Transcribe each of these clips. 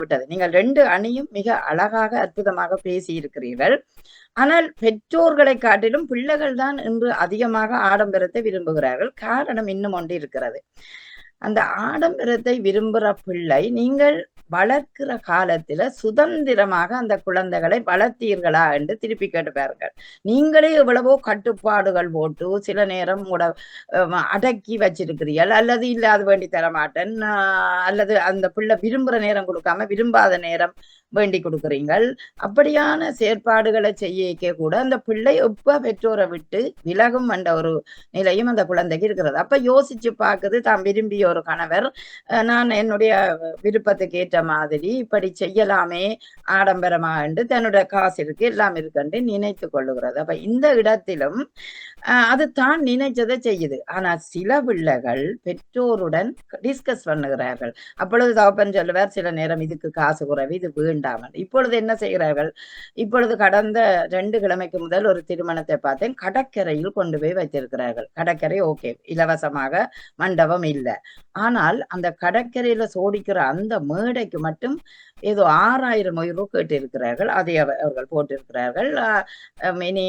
விட்டது. நீங்கள் 2 அணியும் மிக அழகாக அற்புதமாக பேசி இருக்கிறீர்கள். ஆனால் பெற்றோர்களை காட்டிலும் பிள்ளைகள் தான் இன்று அதிகமாக ஆடம்பரத்தை விரும்புகிறார்கள். காரணம் இன்னும் ஒன்று இருக்கிறது. அந்த ஆடம்பரத்தை விரும்புகிற பிள்ளை நீங்கள் வளர்க்கிற காலத்துல சுதந்திரமாக அந்த குழந்தைகளை வளர்த்தீர்களா என்று திருப்பி கேட்டுப்பார்கள். நீங்களே எவ்வளவோ கட்டுப்பாடுகள் போட்டு சில நேரம் அடக்கி வச்சிருக்கிறீர்கள், அல்லது இல்ல அது வேண்டி தரமாட்டேன், அல்லது அந்த பிள்ளை விரும்புற நேரம் கொடுக்காம விரும்பாத நேரம் வேண்டி கொடுக்குறீங்கள். அப்படியான செயற்பாடுகளை செய்ய கூட அந்த பிள்ளை எப்ப பெற்றோரை விட்டு விலகும் என்ற ஒரு நிலையும் அந்த குழந்தைக்கு இருக்கிறது. அப்ப யோசிச்சு பார்க்குது, தான் விரும்பிய ஒரு கணவர் நான் என்னுடைய விருப்பத்துக்கு ஏற்ற மாதிரி இப்படி செய்யலாமே ஆடம்பரமா என்று தன்னுடைய காசு இருக்கு எல்லாம் இருக்குன்னு நினைத்து கொள்ளுகிறது. அப்ப இந்த இடத்திலும் அது தான் நினைச்சதை செய்யுது. ஆனா சில பிள்ளைகள் பெற்றோருடன் டிஸ்கஸ் பண்ணுகிறார்கள். அப்பொழுது தகப்பன் சொல்லுவார் சில நேரம் இதுக்கு காசு குறைவு, இது வேண்டாமல். இப்பொழுது என்ன செய்கிறார்கள்? இப்பொழுது கடந்த 2 கிழமைக்கு முதல் ஒரு திருமணத்தை பார்த்தேன். கடற்கரையில் கொண்டு போய் வைத்திருக்கிறார்கள். கடற்கரை ஓகே, இலவசமாக, மண்டபம் இல்லை. ஆனால் அந்த கடற்கரையில சோடிக்கிற அந்த மேடைக்கு மட்டும் ஏதோ 6000 ரூபாய் கேட்டு இருக்கிறார்கள். அதை அவர்கள் போட்டிருக்கிறார்கள். இனி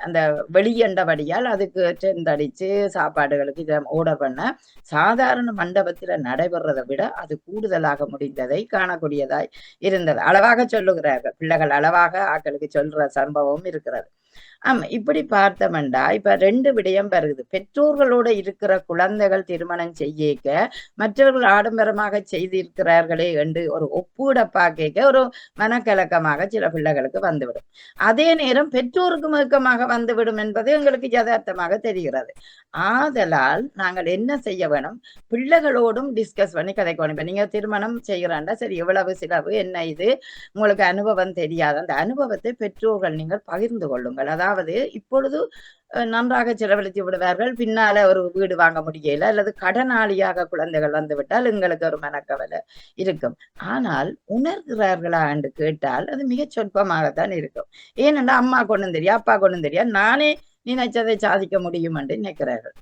அந்த வெளியண்டபடியால் அதுக்கு ட்ரெண்ட் அடிச்சு சாப்பாடுகளுக்கு இதை ஆர்டர் பண்ண சாதாரண மண்டபத்துல நடைபெறதை விட அது கூடுதலாக முடிந்ததை காணக்கூடியதாய் இருந்தது. அளவாக சொல்லுகிறார்கள் பிள்ளைகள், அளவாக ஆக்களுக்கு சொல்ற சம்பவம் இருக்கிறது. இப்படி பார்த்தோம்டா இப்ப 2 விடயம் வருது. பெற்றோர்களோட இருக்கிற குழந்தைகள் திருமணம் செய்யக்க மற்றவர்கள் ஆடம்பரமாக செய்திருக்கிறார்களே என்று ஒரு ஒப்பீட பார்க்க ஒரு மனக்கலக்கமாக சில பிள்ளைகளுக்கு வந்துவிடும். அதே நேரம் பெற்றோருக்கு முழுக்கமாக வந்துவிடும் என்பது எங்களுக்கு யதார்த்தமாக தெரிகிறது. ஆதலால் நாங்கள் என்ன செய்ய வேணும்? பிள்ளைகளோடும் டிஸ்கஸ் பண்ணி கதைக்கணும். இப்ப நீங்க திருமணம் செய்கிறாண்டா, சரி எவ்வளவு செலவு, என்ன இது, உங்களுக்கு அனுபவம் தெரியாது, அந்த அனுபவத்தை பெற்றோர்கள் நீங்கள் பகிர்ந்து கொள்ளுங்கள். அதாவது இப்பொழுது நன்றாக செலவழித்து விடுவார்கள், பின்னால ஒரு வீடு வாங்க முடியல, அல்லது கடனாளியாக குழந்தைகள் வந்து விட்டால் எங்களுக்கு ஒரு மனக்கவலை இருக்கும். ஆனால் உணர்கிறார்களா என்று கேட்டால் அது மிக சொற்பமாகத்தான் இருக்கும். ஏனென்றா அம்மா கொண்டும் தெரியா, அப்பா கொண்டும் தெரியா, நானே நினைச்சதை சாதிக்க முடியும் என்று நினைக்கிறார்கள்.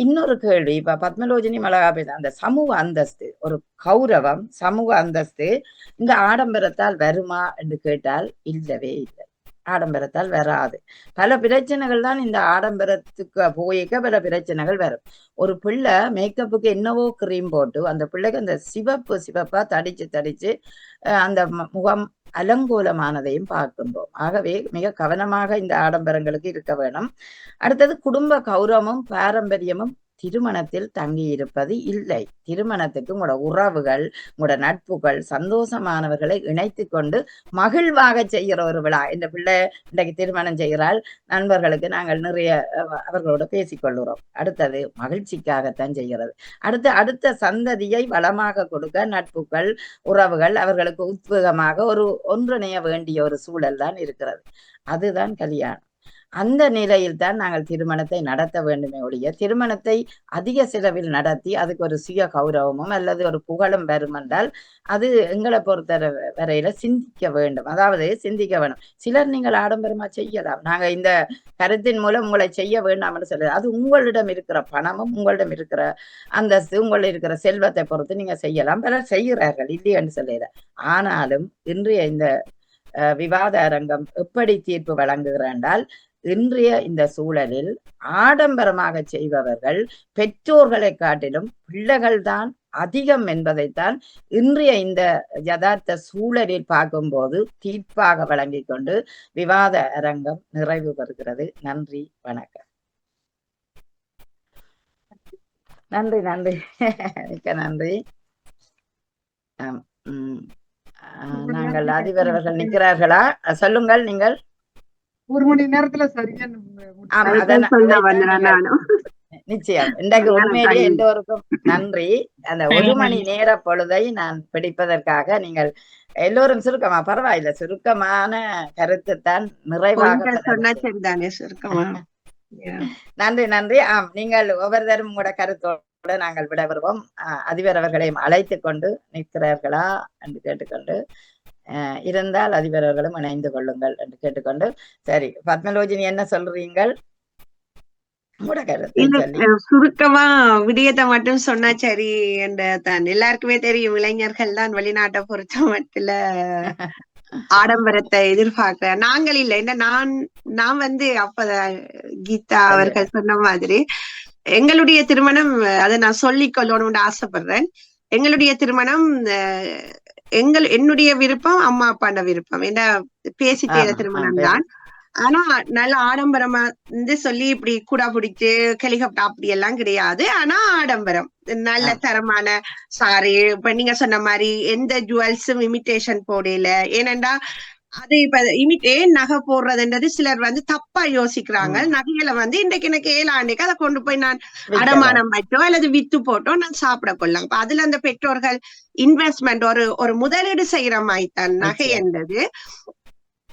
இன்னொரு கேள்வி, இப்ப பத்மலோஜினி அழகா பேச அந்த சமூக அந்தஸ்து, ஒரு கௌரவம், சமூக அந்தஸ்து இந்த ஆடம்பரத்தால் வருமா என்று கேட்டால் இல்லவே இல்லை. ஆடம்பரத்தால் வராது. பல பிரச்சனைகள் தான் இந்த ஆடம்பரத்துக்கு போயிக்க பல பிரச்சனைகள் வரும். ஒரு பிள்ளை மேக்கப்புக்கு என்னவோ கிரீம் போட்டு அந்த பிள்ளைக்கு அந்த சிவப்பா தடிச்சு அந்த முகம் அலங்கோலமானதையும் பார்க்கின்றோம். ஆகவே மிக கவனமாக இந்த ஆடம்பரங்களுக்கு இருக்க வேணும். அடுத்தது குடும்ப கௌரவமும் பாரம்பரியமும் திருமணத்தில் தங்கி இருப்பது இல்லை. திருமணத்துக்கு உங்களோட உறவுகள், உங்களோட நட்புகள், சந்தோஷமானவர்களை இணைத்து கொண்டு மகிழ்வாக செய்கிற ஒரு விழா. இந்த பிள்ளை இன்றைக்கு திருமணம் செய்கிறாள், நண்பர்களுக்கு நாங்கள் நிறைய அவர்களோட பேசிக்கொள்கிறோம். அடுத்தது மகிழ்ச்சிக்காகத்தான் செய்கிறது. அடுத்த சந்ததியை வளமாக கொடுக்க நட்புகள், உறவுகள் அவர்களுக்கு உத்வேகமாக ஒரு ஒன்றிணைய வேண்டிய ஒரு சூழல் தான் இருக்கிறது. அதுதான் கல்யாணம். அந்த நிலையில் தான் நாங்கள் திருமணத்தை நடத்த வேண்டுமே ஒழிய திருமணத்தை அதிக செலவில் நடத்தி அதுக்கு ஒரு சுய கௌரவமும் அல்லது ஒரு புகழும் வரும் என்றால் அது எங்களை பொறுத்த வரையில சிந்திக்க வேண்டும். அதாவது சிந்திக்க வேணும். சிலர் நீங்கள் ஆடம்பரமா செய்யலாம், நாங்க இந்த கருத்தின் மூலம் உங்களை செய்ய வேண்டாம் என்று சொல்ல, அது உங்களிடம் இருக்கிற பணமும் உங்களிடம் இருக்கிற அந்தஸ்து உங்களிடம் இருக்கிற செல்வத்தை பொறுத்து நீங்க செய்யலாம். பலர் செய்கிறார்கள், இல்லையென்று சொல்ல. ஆனாலும் இன்றைய இந்த விவாத அரங்கம் எப்படி தீர்ப்பு வழங்குகிறால், இன்றைய இந்த சூழலில் ஆடம்பரமாக செய்பவர்கள் பெற்றோர்களை காட்டிலும் பிள்ளைகள் தான் அதிகம் என்பதைத்தான் இன்றைய இந்த யதார்த்த சூழலில் பார்க்கும்போது தீர்ப்பாக வழங்கி கொண்டு விவாத அரங்கம் நிறைவு பெறுகிறது. நன்றி, வணக்கம். நன்றி நன்றி மிக்க நன்றி. நாங்கள் அதிபர் அவர்கள் நிற்கிறார்களா? சொல்லுங்கள் நீங்கள். 1 மணி நேரத்துல சரியா நிச்சயம். இன்றைக்கு உண்மையிலேயே எல்லோருக்கும் நன்றி. அந்த 1 மணி நேர பொழுதை நான் பிடிப்பதற்காக நீங்கள் எல்லோரும் சுருக்கமா, பரவாயில்ல, சுருக்கமான கருத்து தான் நிறைவாக நன்றி நன்றி. நீங்கள் ஒவ்வொருத்தரும் உங்களோட கருத்தோட நாங்கள் விட வருவோம். அதிபர் அவர்களையும் அழைத்து கொண்டு நிற்கிறார்களா என்று கேட்டுக்கொண்டு, இருந்தால் அதிபர்களும் இணைந்து கொள்ளுங்கள் என்று கேட்டுக்கொண்டு, சரி பத்மலோஜினி என்ன சொல்றீங்கள்? உங்களோட கருத்தை இல்ல சொல்லி. சுருக்கமா விடயத்தை மட்டும் சொன்னா சரி என்ற தான் எல்லாருக்குமே தெரியும். இளைஞர்கள் தான் வெளிநாட்டை பொறுத்த மட்டும் ஆடம்பரத்தை எதிர்பார்க்க நாங்கள் இல்ல. என்ன நான் அப்ப கீதா அவர்கள் சொன்ன மாதிரி எங்களுடைய திருமணம், அதை நான் சொல்லிக் கொள்ளணும்னு ஆசைப்படுறேன். எங்களுடைய திருமணம் என்னுடைய விருப்பம், அம்மா அப்பாண்ட விருப்பம். என்ன பேசி செய்த திருமணம் தான். ஆனா நல்ல ஆடம்பரமா சொல்லி இப்படி கூடா பிடிச்சு ஹெலிகாப்டர் அப்படி எல்லாம் கிடையாது. ஆனா ஆடம்பரம், நல்ல தரமான சாரி. இப்ப நீங்க சொன்ன மாதிரி எந்த ஜுவல்ஸும் இமிட்டேஷன் போடல. ஏனென்றா அது இப்ப ஏன் நகை போடுறதுன்றது சிலர் தப்பா யோசிக்கிறாங்க. நகைகளை இன்றைக்கு எனக்கு 7 ஆண்டுக்கு அதை கொண்டு போய் நான் அடமானம் வைத்தோ அல்லது வித்து போட்டோ நான் சாப்பிட கொள்ளலாம். அப்ப அதுல அந்த பெற்றோர்கள் இன்வெஸ்ட்மெண்ட் ஒரு முதலீடு செய்யற மாதிரி தான் நகை என்றது.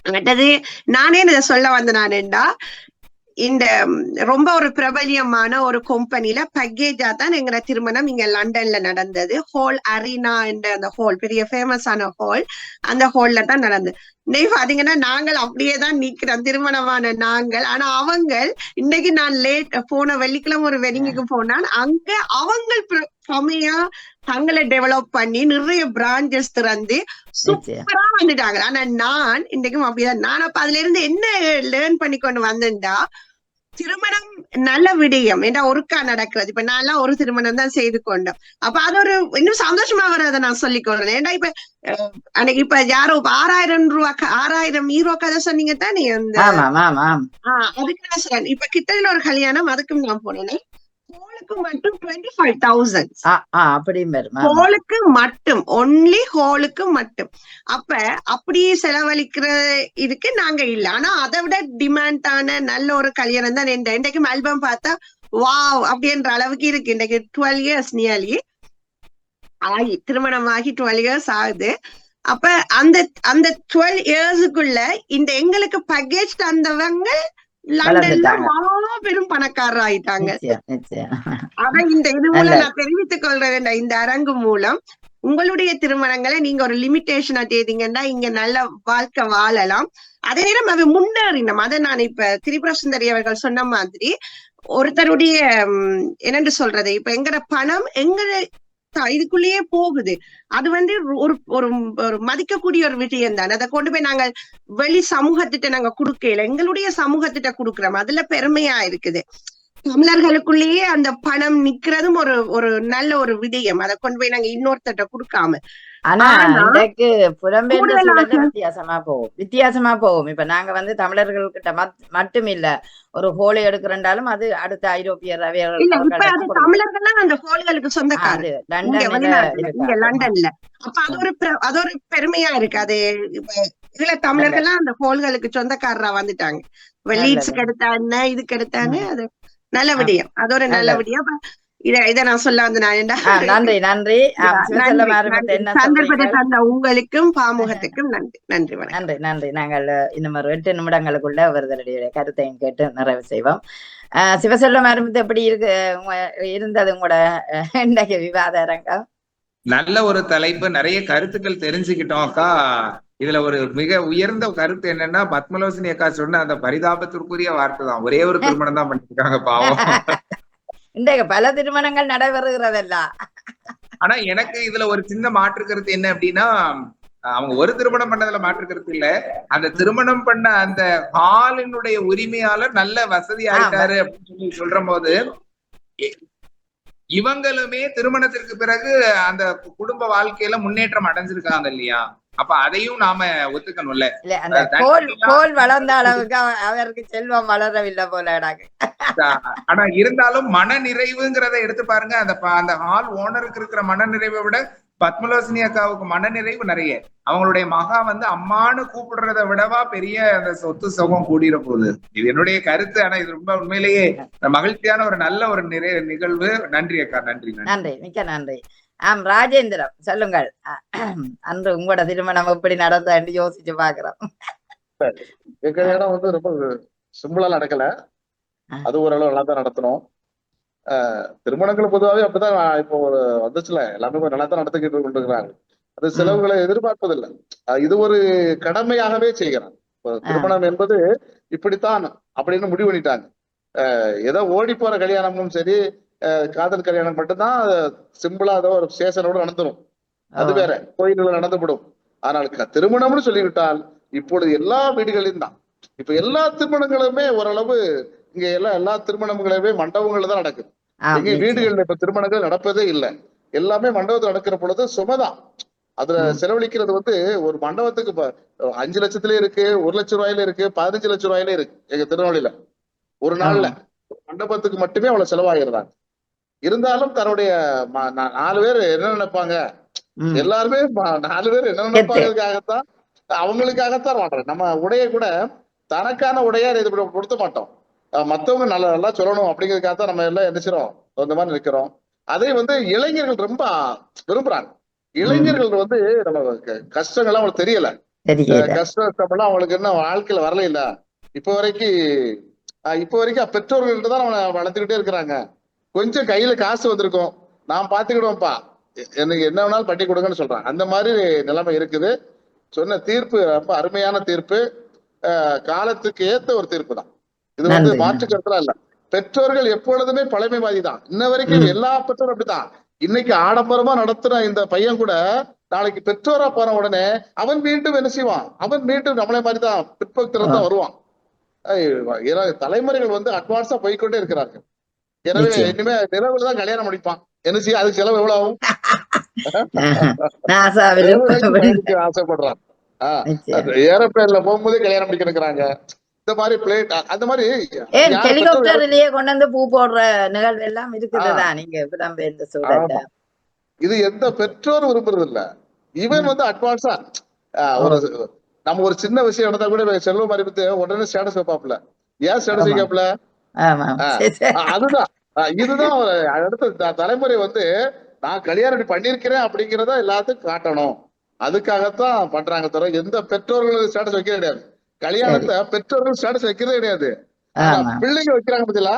அடுத்தது நானே இதை சொல்ல வந்தேன்டா, இந்த ரொம்ப ஒரு பிரபலியமான ஒரு கம்பெனில பேக்கேஜா தான் எங்க திருமணம் இங்க லண்டன்ல நடந்தது. ஹால் அரீனா என்ற அந்த ஹால், பெரிய ஃபேமஸான ஹால், அந்த ஹால்ல தான் நடந்தது. இன்னைக்கு பாத்தீங்கன்னா நாங்கள் அப்படியேதான் நிக்கிறோம், திருமணமான நாங்கள். ஆனா அவங்க இன்னைக்கு நான் போன வெள்ளிக்கிழமை ஒரு வெட்டிங்குக்கு போனான். அங்க அவங்க செமையா தங்களை டெவலப் பண்ணி நிறைய பிரான்சஸ் திறந்து சூப்பரா வந்துட்டாங்க. ஆனா நான் இன்றைக்கும் அப்படிதான். நான் அப்ப அதுல இருந்து என்ன லேர்ன் பண்ணி கொண்டு வந்தேன்டா, திருமணம் நல்ல விடயம் ஏன்னா ஒருக்கா நடக்கிறது. இப்ப நான் எல்லாம் ஒரு திருமணம் தான் செய்து கொண்டோம். அப்ப அது ஒரு இன்னும் சந்தோஷமா வரதை நான் சொல்லிக் கொள்றேன். ஏன்னா இப்ப அன்னைக்கு இப்ப யாரோ 6,000 ஈரோ கதை சொன்னீங்க தானே, அந்த அதுக்கு நான் சொல்றேன். இப்ப கிட்டத்தட்ட ஒரு கல்யாணம், அதுக்கும் நான் போனேன். ஹோலுக்கு மட்டும் 25,000. ஹோலுக்கு மட்டும், ஒன்லி ஹோலுக்கு மட்டும். அப்ப அப்படியே செலவழிக்கிற இதுக்கு நாங்க இல்ல. ஆனா அதை விட டிமாண்டான நல்ல ஒரு கல்யாணம் தான் இன்றைக்கு ஆல்பம் பார்த்தா வாவ் அப்படின்ற அளவுக்கு இருக்கு. இன்றைக்கு 12 இயர்ஸ் நியர்லி திருமணம் ஆகி 12 இயர்ஸ் ஆகுது. அப்ப அந்த 12 இயர்ஸுக்குள்ள இந்த எங்களுக்கு பேக்கேஜ் தந்தவங்க லண்டன்ல பெரும் பணக்காரர் ஆயிட்டாங்க. அதான் இந்த இது மூலம் நான் தெரிவித்துக் கொள்றேன். இந்த அரங்கு மூலம் உங்களுடைய திருமணங்களை நீங்க ஒரு லிமிட்டேஷனா தேதிங்கன்னா இங்க நல்ல வாழ்க்கை வாழலாம். அதே நேரம் அது முன்னேறினோம். அதை நான் இப்ப திரிபுர சுந்தரி அவர்கள் சொன்ன மாதிரி ஒருத்தருடைய என்னன்னு சொல்றது, இப்ப எங்கட பணம் இதுக்குள்ளேயே போகுது. அது ஒரு ஒரு மதிக்கக்கூடிய ஒரு விஷயம் தான். அதை கொண்டு போய் நாங்கள் வெளி சமூகத்திட்ட நாங்க கொடுக்கல, எங்களுடைய சமூகத்திட்ட கொடுக்கிறோம். அதுல பெருமையா இருக்குது. தமிழர்களுக்குள்ளேயே அந்த பணம் நிக்கிறதும் ஒரு நல்ல ஒரு விடயம். அதை கொண்டு போய் நாங்க இன்னொருத்தட்ட கொடுக்காம. ஆனா இன்றைக்கு புலம்பெயர்ந்த சூழல்ல வித்தியாசமா போகும். இப்ப நாங்க தமிழர்கள்கிட்ட மட்டும் இல்ல, ஒரு ஹோலி எடுக்கிறண்டாலும் அது அடுத்த ஐரோப்பியர் தமிழர்கள் அந்த ஹோலிகளுக்கு சொந்தக்காரர் லண்டன்ல. அப்ப அது ஒரு பெருமையா இருக்கு. அது இதுல தமிழர்கள்லாம் அந்த ஹோல்களுக்கு சொந்தக்காரரா வந்துட்டாங்க. லீட்ஸுக்கு எடுத்தா என்ன, இதுக்கு எடுத்தா என்ன, அது நல்ல விடயம். அது ஒரு நல்ல விடயம். இதை நான் சொல்ல வந்தேன். நன்றி. சந்தர்ப்பத்தை தந்த உங்களுக்கும் பாமுகத்துக்கும் நன்றி. நன்றி. நாங்கள் இன்னும் ஒரு 8 நிமிடங்களுக்குள்ள ஒருவருடைய கருத்தையும் கேட்டு நிறைவு செய்வோம். சிவசெல்வம் ஆரம்பித்து எப்படி இருந்தது உங்களோட இன்றைக்கு விவாத அரங்கம்? நல்ல ஒரு தலைப்பு, நிறைய கருத்துக்கள் தெரிஞ்சுக்கிட்டோம் அக்கா. இதுல ஒரு மிக உயர்ந்த கருத்து என்னன்னா, பத்மலோசினி அக்கா சொன்ன அந்த பரிதாபத்திற்குரிய வார்த்தை தான். ஒரே ஒரு திருமணம் தான் பண்ணிருக்காங்க பாவம். இன்றைக்கு பல திருமணங்கள் நடைபெறுகிறதல்ல. ஆனா எனக்கு இதுல ஒரு சின்ன மாற்று கருத்து என்ன அப்படின்னா, அவங்க ஒரு திருமணம் பண்ணதுல மாற்று கருத்து இல்ல, அந்த திருமணம் பண்ண அந்த ஹாலினுடைய உரிமையாளர் நல்ல வசதி ஆயிட்டாரு அப்படின்னு சொல்லி சொல்ற போது, இவங்களுமே திருமணத்திற்கு பிறகு அந்த குடும்ப வாழ்க்கையில முன்னேற்றம் அடைஞ்சிருக்காங்க இல்லையா? அப்ப அதையும் நாம ஒத்துக்கணும்ல. கோல் வளர்ந்த அளவுக்கு அவருக்கு செல்வம் வளரவில்லை போல. ஆனா இருந்தாலும் மன நிறைவுங்கிறத எடுத்து பாருங்க. அந்த ஹால் ஓனருக்கு இருக்கிற மன நிறைவை விட பத்மலோசினி அக்காவுக்கு மன நிறைவு நிறைய. அவங்களுடைய மகா அம்மானு கூப்பிடுறத விடவா பெரிய அந்த சொத்து சுகம் கூடிற போகுது. இது என்னுடைய கருத்து. ஆனா இது ரொம்ப உண்மையிலேயே மகிழ்ச்சியான ஒரு நல்ல ஒரு நிகழ்வு. நன்றி அக்கா. நன்றி. மிக்க நன்றி. ராஜேந்திரம் சொல்லுங்கள். அன்று உங்களோட திருமணம் எப்படி நடந்த யோசிச்சு பாக்குறோம். எங்க இடம் ரொம்ப சிம்பிளா நடக்கல, அது ஓரளவு நல்லா தான் நடத்தணும். திருமணங்கள் பொதுவாகவே அப்படிதான். இப்போ ஒரு வந்துச்சுல, எல்லாமே நல்லா தான் நடத்திக்கிட்டு கொண்டிருக்கிறாங்க. அது செலவுகளை எதிர்பார்ப்பதில்லை, இது ஒரு கடமையாகவே செய்கிறாங்க. திருமணம் என்பது இப்படித்தான் அப்படின்னு முடிவு பண்ணிட்டாங்க. ஏதோ ஓடி போற கல்யாணமும் சரி, காதல் கல்யாணம் மட்டும்தான் சிம்பிளா ஏதோ ஒரு சேஷனோட நடந்துரும். அது வேற கோயில்கள் நடந்துவிடும். ஆனால் திருமணம்னு சொல்லிவிட்டால் இப்பொழுது எல்லா வீடுகளிலும் தான். இப்ப எல்லா திருமணங்களுமே ஓரளவு இங்க எல்லா திருமணங்களுமே மண்டபங்கள்ல தான் நடக்குது. எங்க வீடுகள்ல இப்ப திருமணங்கள் நடப்பதே இல்லை. எல்லாமே மண்டபத்தில் நடக்கிற பொழுது சுமதான். அதுல செலவழிக்கிறது ஒரு மண்டபத்துக்கு 5 லட்சத்திலே இருக்கு, 1 லட்சம் ரூபாயில இருக்கு, 15 லட்சம் ரூபாயில இருக்கு. எங்க திருநெல்வேலியில ஒரு நாள்ல மண்டபத்துக்கு மட்டுமே அவ்வளவு செலவாகிறாங்க. இருந்தாலும் தன்னுடைய 4 பேர் என்ன நினைப்பாங்க, எல்லாருமே 4 பேர் என்ன நினைப்பாங்கிறதுக்காகத்தான், அவங்களுக்காகத்தான் மாட்டோம். நம்ம உடைய கூட தனக்கான உடையா இது கொடுத்த மாட்டோம். மத்தவங்க நல்லா சொல்லணும் அப்படிங்கிறதுக்காக தான் நம்ம எல்லாம் எந்திரிச்சிரும் அந்த மாதிரி நிற்கிறோம். அதை இளைஞர்கள் ரொம்ப விரும்புறாங்க. இளைஞர்கள் நம்ம கஷ்டங்கள்லாம் அவங்களுக்கு தெரியல. கஷ்டம் அவங்களுக்கு என்ன வாழ்க்கையில வரல இல்ல. இப்ப வரைக்கும் பெற்றோர்கள்ட்ட தான் அவனை வளர்த்துக்கிட்டே இருக்கிறாங்க. கொஞ்சம் கையில காசு வந்திருக்கும், நான் பாத்துக்கிடுவேன்ப்பா, எனக்கு என்ன வேணாலும் பண்ணி கொடுங்கன்னு சொல்றாங்க. அந்த மாதிரி நிலைமை இருக்குது. சொன்ன தீர்ப்பு ரொம்ப அருமையான தீர்ப்பு, காலத்துக்கு ஏத்த ஒரு தீர்ப்பு தான் இது. மாற்று கருத்துல இல்ல. பெற்றோர்கள் எப்பொழுதுமே பழமைவாதி தான். இன்ன வரைக்கும் எல்லா பெற்றோரும் அப்படித்தான். இன்னைக்கு ஆடம்பரமா நடத்துற இந்த பையன் கூட நாளைக்கு பெற்றோரா போன உடனே அவன் மீண்டும் என்ன செய்வான், அவன் மீண்டும் நம்மளே மாதிரிதான் பிற்பக்தில தான் வருவான். தலைமுறைகள் அட்வான்ஸா போய்கொண்டே இருக்கிறார்கள். எனவே இனிமே நிலவுல தான் கல்யாணம் முடிப்பான். என்ன செய்ய, அதுக்கு செலவு எவ்வளவு ஆகும்? ஆசைப்படுறான். ஏரோப்ளேன்ல போகும்போதே கல்யாணம் முடிக்கிறாங்க. இந்த மாதிரி பிளேட் அந்த மாதிரி ஹெலிகாப்டர்லயே கொண்டு வந்து பூ போடுற நிகழ்வு எல்லாம் இருக்குதுதான். நீங்க இது எந்த பெற்றோர் விரும்புறது இல்ல. இவன் அட்வான்ஸா நம்ம ஒரு சின்ன விஷயம் நடந்தா கூட செல்வம் அறிவித்து உடனே ஸ்டேட்டஸ் வைப்பாப்ல. ஏன் ஸ்டேட்டஸ் வைக்காப்ல? அதுதான் இதுதான் அடுத்த தலைமுறை நான் கல்யாணம் பண்ணிருக்கிறேன் அப்படிங்கிறத எல்லாத்துக்கும் காட்டணும். அதுக்காகத்தான் பண்றாங்க தவிர எந்த பெற்றோர்களும் ஸ்டேட்டஸ் வைக்க கிடையாது. கல்யாணத்தை பெற்றோர்கள் ஸ்டேட்டஸ் வைக்கிறதே கிடையாது, பிள்ளைங்க வைக்கிறாங்க பத்தியா.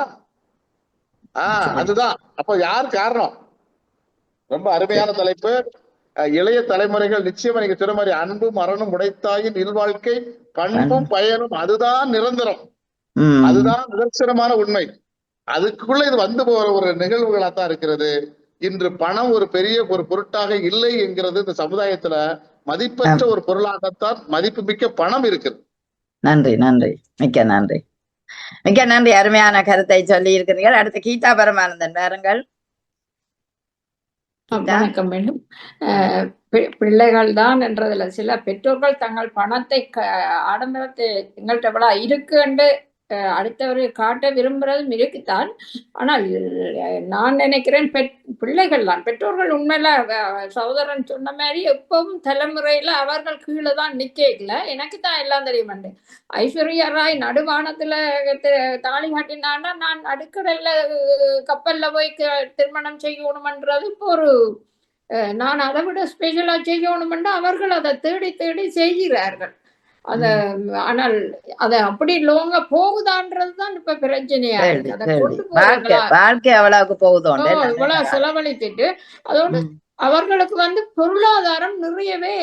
அதுதான் அப்ப யார் காரணம்? ரொம்ப அருமையான தலைப்பு. இளைய தலைமுறைகள் நிச்சயமா நீங்க சொன்ன மாதிரி அன்பும் அறனும் உடைத்தாயின் இல்வாழ்க்கை பண்பும் பயனும் அதுதான் நிரந்தரம், அதுதான் நிதர்சனமான உண்மை. அதுக்குள்ள இது போற ஒரு நிகழ்வுகளா தான் இருக்கிறது. இன்று பணம் ஒரு பெரிய ஒரு பொருட்டாக இல்லை என்கிறது இந்த சமுதாயத்துல மதிப்பற்ற ஒரு பொருளாகத்தான் மதிப்பு மிக்க பணம் இருக்குது. நன்றி நன்றி, மிக்க நன்றி, மிக்க நன்றி. அருமையான கருத்தை சொல்லி இருக்கிறீர்கள். அடுத்து கீதா பரமானந்தன் வாருங்கள். வணக்கம். வேண்டும் பிள்ளைகள் தான் என்றதுல சில பெற்றோர்கள் தங்கள் பணத்தை ஆடம்பரத்தை எங்கள்கிட்ட எவ்வளவு இருக்கு என்று அடுத்தவரை காட்ட விரும்புறதும் இருக்குத்தான். ஆனால் நான் நினைக்கிறேன் பிள்ளைகள் தான் பெற்றோர்கள் உண்மையில சகோதரன் சொன்ன மாதிரி எப்பவும் தலைமுறையில அவர்கள் கீழே தான் நிக்கல. எனக்கு தான் எல்லாம் தெரியுமாண்டு. ஐஸ்வர்யா ராய் நடுவானத்துல தாலி காட்டினான்னா நான் அடுக்கடல்ல கப்பல்ல போய் திருமணம் செய்யணுமன்றது இப்போ ஒரு நான் அதை விட ஸ்பெஷலா செய்யணுமென்று அவர்கள் அதை தேடி தேடி செய்கிறார்கள். ஆனால் அத அப்படி லோங்க போகுதான்றதுதான் இப்ப பிரச்சனையா இருக்கு. அதை கொண்டு வாழ்க்கை அவ்வளவுக்கு போகுதோ இவ்வளவு செலவழித்துட்டு அதோட அவர்களுக்கு பொருளாதாரம் நிறையவே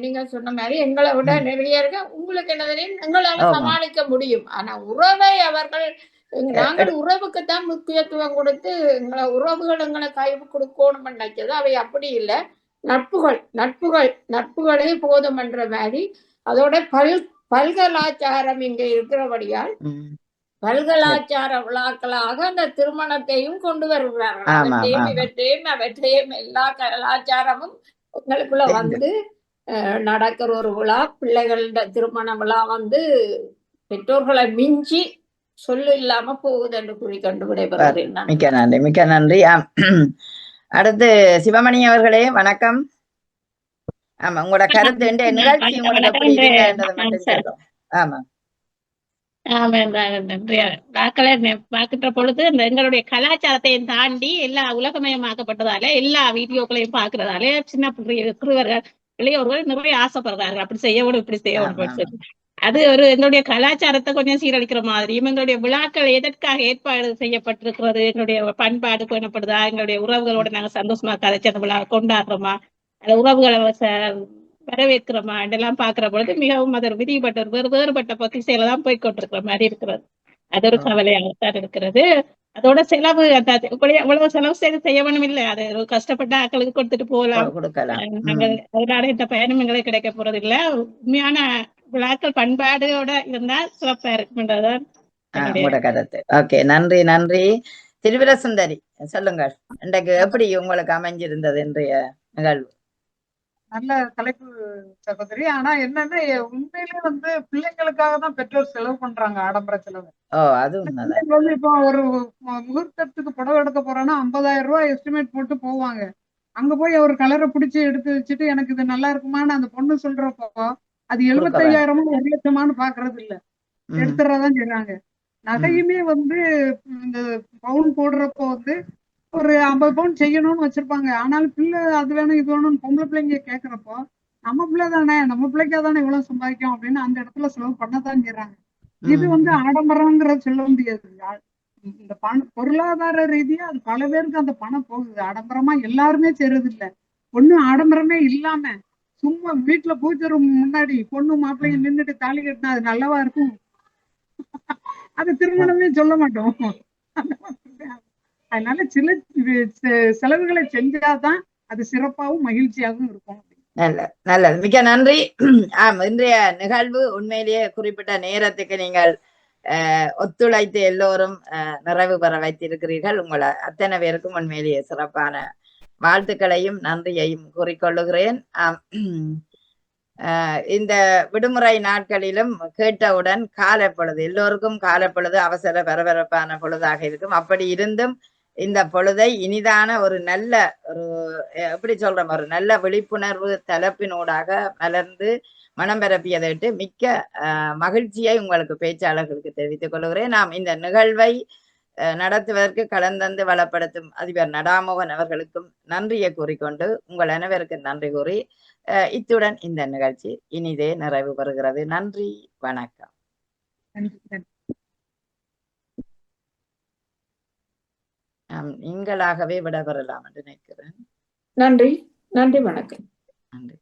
நீங்க சொன்ன மாதிரி எங்களை விட நிறைய இருக்கு. உங்களுக்கு என்ன தெரியும், எங்களால சமாளிக்க முடியும். ஆனா உறவை அவர்கள் நாங்கள் உறவுக்குத்தான் முக்கியத்துவம் கொடுத்து எங்களை உறவுகள் எங்களை கைவு கொடுக்கணும் நினைச்சது. அவை அப்படி இல்லை. நட்புகளே போதும் என்ற மாதிரி. அதோட பல்கலாச்சாரம் இங்க இருக்கிறபடியால் பல்கலாச்சார விழாக்களாக அந்த திருமணத்தையும் கொண்டு வருகிறார்கள். அவற்றையும் எல்லா கலாச்சாரமும் உங்களுக்குள்ள நடக்கிற ஒரு விழா. பிள்ளைகளோட திருமண விழா பெற்றோர்களை மிஞ்சி சொல்லு இல்லாம போகுது என்று கூறிக்கொண்டு விடைபெறுகிறேன். மிக்க நன்றி, மிக்க நன்றி. அடுத்து சிவமணி அவர்களே வணக்கம். ஆமா, உங்களோட கருத்து நிகழ்ச்சி பாக்குற பொழுது எங்களுடைய கலாச்சாரத்தையும் தாண்டி எல்லா உலகமயமாக்கப்பட்டதால எல்லா வீடியோக்களையும் பாக்குறதால சின்ன சிறுவர்கள் இளையோர்கள் நிறைய ஆசைப்படுறார்கள், அப்படி செய்யணும் இப்படி செய்யணும். அது ஒரு எங்களுடைய கலாச்சாரத்தை கொஞ்சம் சீரழிக்கிற மாதிரியும், எங்களுடைய விழாக்கள் எதற்காக ஏற்பாடு செய்யப்பட்டிருக்கிறது, எங்களுடைய பண்பாடு பேணப்படுதா, எங்களுடைய உறவுகளோட நாங்க சந்தோஷமா கதைச்சு அந்த விழா கொண்டாடுறோமா, அந்த உறவுகளை வரவேற்கிறோமா இதெல்லாம் பாக்குற பொழுது மிகவும் அது விதிப்பட்ட வேறுபட்ட பொத்திசையில தான் போய்கொண்டிருக்கிற மாதிரி இருக்கிறது. அது ஒரு கவலையாகத்தான் இருக்கிறது. அதோட செலவு எவ்வளவு செலவு செய்ய வேணும் இல்லை, அது ஒரு கஷ்டப்பட்ட ஆட்களுக்கு கொடுத்துட்டு போகலாம். கொடுக்கலாம். நாங்கள் அதனால இந்த பயணம் எங்களுக்கு கிடைக்க போறது இல்ல. உண்மையான விழாக்கள் பண்பாடோட இருந்தா சிறப்பா இருக்குன்றதுதான் உங்களோட கருத்து. ஓகே, நன்றி நன்றி. திருவிர சுந்தரி சொல்லுங்கள், இன்றைக்கு எப்படி உங்களுக்கு அமைஞ்சிருந்தது இன்றைய நிகழ்வு? நல்ல தலைப்பு சகோதரி. ஆனா என்னன்னா உண்மையிலேயே பிள்ளைங்களுக்காக தான் பெற்றோர் செலவு பண்றாங்க, ஆடம்பர செலவு. அது உண்மைதான். பிள்ளைங்க இப்போ ஒரு முகூர்த்தத்துக்கு புடவை எடுக்க போறோம்னா 50,000 ரூபாய் எஸ்டிமேட் போட்டு போவாங்க. அங்க போய் ஒரு கலரை பிடிச்சி எடுத்து வச்சுட்டு எனக்கு இது நல்லா இருக்குமான்னு அந்த பொண்ணு சொல்றப்போ அது 75,000 1 லட்சமானு பாக்குறது இல்ல, எடுத்துறதான் செய்றாங்க. நகையுமே இந்த பவுன் போடுறப்போ ஒரு 50 பவுன் செய்யணும்னு வச்சிருப்பாங்க. ஆனாலும் பிள்ளை அது வேணும் இது வேணும்னு பொம்பளை பிள்ளைங்க கேட்கறப்போ நம்ம பிள்ளை தானே, நம்ம பிள்ளைக்கா தானே இவ்வளவு சம்பாதிக்கும் அப்படின்னு அந்த இடத்துல செலவு பண்ணத்தான் செய்றாங்க. இது ஆடம்பரம்ங்கிறத சொல்ல முடியாது. இந்த பொருளாதார ரீதியா அது பல பேருக்கு அந்த பணம் போகுது. ஆடம்பரமா எல்லாருமே செய்யறது இல்ல. ஒண்ணும் ஆடம்பரமே இல்லாம சும்மா வீட்டுல பூஜை ரூம் முன்னாடி பொண்ணு மாப்பிள்ளைங்க நின்றுட்டு தாலி கட்டினா அது நல்லவா இருக்கும்? அது திருமணமே சொல்ல மாட்டோம். அதனால சில செலவுகளை செஞ்சாதான் அது சிறப்பாகவும் மகிழ்ச்சியாகவும் இருக்கும். நல்லது, மிக்க நன்றி. இன்றைய நிகழ்வு உண்மையிலேயே குறிப்பிட்ட நேரத்துக்கு நீங்கள் ஒத்துழைத்து எல்லோரும் நிறைவு பெற வைத்திருக்கிறீர்கள். உங்களை அத்தனை பேருக்கும் உண்மையிலேயே சிறப்பான வாழ்த்துக்களையும் நன்றியையும் கூறிக்கொள்ளுகிறேன். இந்த விடுமுறை நாட்களிலும் கேட்டவுடன் காலைப்பொழுது எல்லோருக்கும் காலைப்பொழுது அவசர பரபரப்பான பொழுதாக இருக்கும். அப்படி இருந்தும் இந்த பொழுதை இனிதான ஒரு நல்ல ஒரு எப்படி சொல்றோம், ஒரு நல்ல விழிப்புணர்வு தலைப்பினூடாக மலர்ந்து மனம் பரப்பியதைட்டு மிக்க மகிழ்ச்சியை உங்களுக்கு பேச்சாளர்களுக்கு தெரிவித்துக் கொள்கிறேன். நாம் இந்த நிகழ்வை நடத்துவதற்கு கலந்தந்து வளப்படுத்தும் அதிபர் நடாமோகன் அவர்களுக்கும் நன்றியை கூறிக்கொண்டு உங்கள் அனைவருக்கும் நன்றி கூறி இத்துடன் இந்த நிகழ்ச்சி இனிதே நிறைவு பெறுகிறது. நன்றி, வணக்கம். நீங்களாகவே விடைபெறலாம் என்று நினைக்கிறேன். நன்றி, நன்றி, வணக்கம். நன்றி.